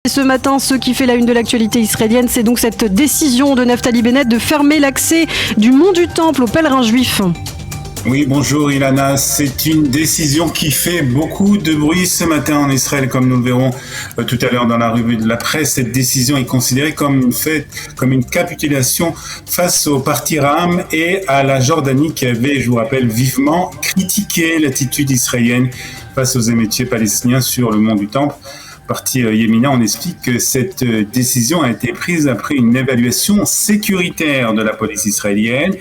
Ce matin, ce qui fait la une de l'actualité israélienne, c'est donc cette décision de Naftali Bennett de fermer l'accès du mont du Temple aux pèlerins juifs. Oui, bonjour Ilana. C'est une décision qui fait beaucoup de bruit ce matin en Israël, comme nous le verrons tout à l'heure dans la revue de la presse. Cette décision est considérée comme une capitulation face au parti Ra'am et à la Jordanie qui avait, je vous rappelle, vivement critiqué l'attitude israélienne face aux émeutiers palestiniens sur le mont du Temple. Parti Yémina, on explique que cette décision a été prise après une évaluation sécuritaire de la police israélienne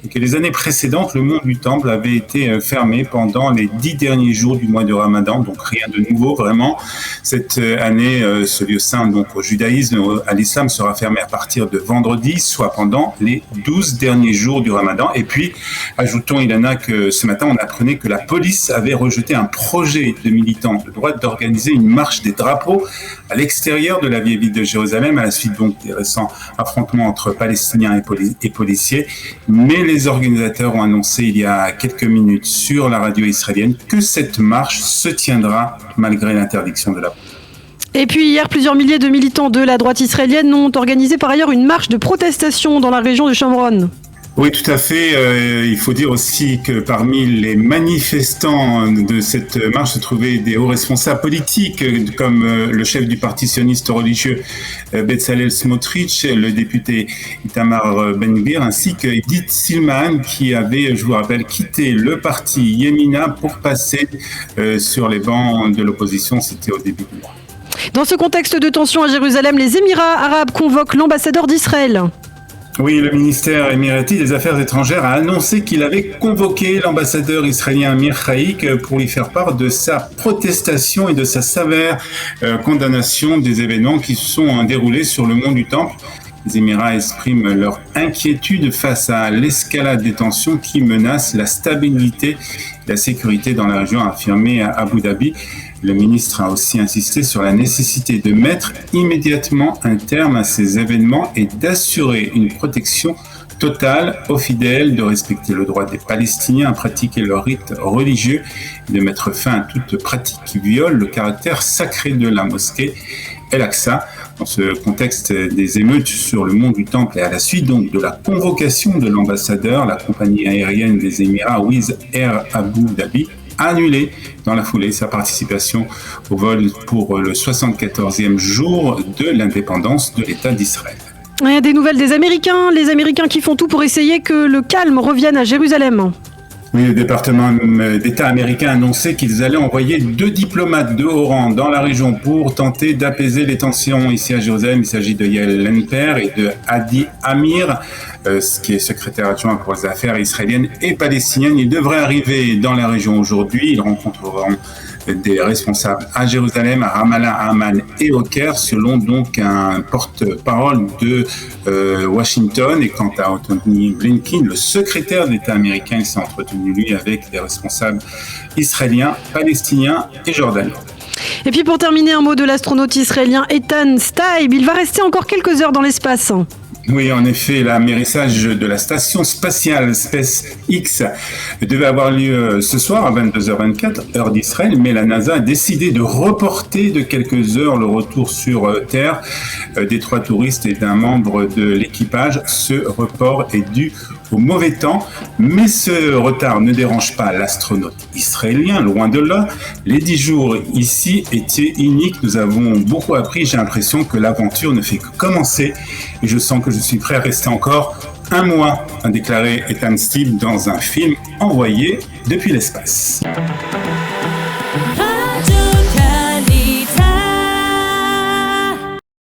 et que les années précédentes, le mont du Temple avait été fermé pendant les 10 derniers jours du mois de Ramadan, donc rien de nouveau vraiment. Cette année, ce lieu saint donc au judaïsme, à l'islam, sera fermé à partir de vendredi, soit pendant les 12 derniers jours du Ramadan. Et puis, ajoutons Ilana que ce matin, on apprenait que la police avait rejeté un projet de militants de droite d'organiser une marche des drapeaux à l'extérieur de la vieille ville de Jérusalem à la suite donc des récents affrontements entre Palestiniens et policiers. Mais les organisateurs ont annoncé il y a quelques minutes sur la radio israélienne que cette marche se tiendra malgré l'interdiction de la police. Et puis hier, plusieurs milliers de militants de la droite israélienne ont organisé par ailleurs une marche de protestation dans la région du Shomron. Oui, tout à fait. Il faut dire aussi que parmi les manifestants de cette marche se trouvaient des hauts responsables politiques, comme le chef du parti sioniste religieux Bezalel Smotrich, le député Itamar Ben-Gvir, ainsi que Idit Silman, qui avait, je vous rappelle, quitté le parti Yemina pour passer sur les bancs de l'opposition. C'était au début du mois. Dans ce contexte de tension à Jérusalem, les Émirats arabes convoquent l'ambassadeur d'Israël. Oui, le ministère émirati des Affaires étrangères a annoncé qu'il avait convoqué l'ambassadeur israélien Amir Khaïk pour lui faire part de sa protestation et de sa sévère condamnation des événements qui se sont déroulés sur le mont du Temple. Les Émirats expriment leur inquiétude face à l'escalade des tensions qui menacent la stabilité et la sécurité dans la région, a affirmé à Abu Dhabi. Le ministre a aussi insisté sur la nécessité de mettre immédiatement un terme à ces événements et d'assurer une protection totale aux fidèles, de respecter le droit des Palestiniens à pratiquer leur rite religieux et de mettre fin à toute pratique qui viole le caractère sacré de la mosquée El-Aqsa. Dans ce contexte des émeutes sur le mont du Temple et à la suite donc de la convocation de l'ambassadeur, la compagnie aérienne des Émirats Wizz Air Abu Dhabi a annulé dans la foulée sa participation au vol pour le 74e jour de l'indépendance de l'État d'Israël. Il y a des nouvelles des Américains, les Américains qui font tout pour essayer que le calme revienne à Jérusalem. Oui, le département d'État américain a annoncé qu'ils allaient envoyer 2 diplomates de haut rang dans la région pour tenter d'apaiser les tensions ici à Jérusalem. Il s'agit de Yael Lemper et de Hadi Amir, qui est secrétaire adjoint pour les affaires israéliennes et palestiniennes. Ils devraient arriver dans la région aujourd'hui. Ils rencontreront des responsables à Jérusalem, à Ramallah, à Amman et au Caire, selon donc un porte-parole de Washington. Et quant à Anthony Blinken, le secrétaire d'État américain, il s'est entretenu lui avec des responsables israéliens, palestiniens et jordaniens. Et puis pour terminer, un mot de l'astronaute israélien Eitan Steib. Il va rester encore quelques heures dans l'espace. Oui, en effet, l'amérissage de la station spatiale SpaceX devait avoir lieu ce soir à 22h24, heure d'Israël, mais la NASA a décidé de reporter de quelques heures le retour sur Terre des 3 touristes et d'un membre de l'équipage. Ce report est dû au mauvais temps, mais ce retard ne dérange pas l'astronaute israélien, loin de là. Les 10 jours ici étaient uniques, nous avons beaucoup appris, j'ai l'impression que l'aventure ne fait que commencer et je sens que je suis prêt à rester encore 1 mois, a déclaré Eitan Steib dans un film envoyé depuis l'espace.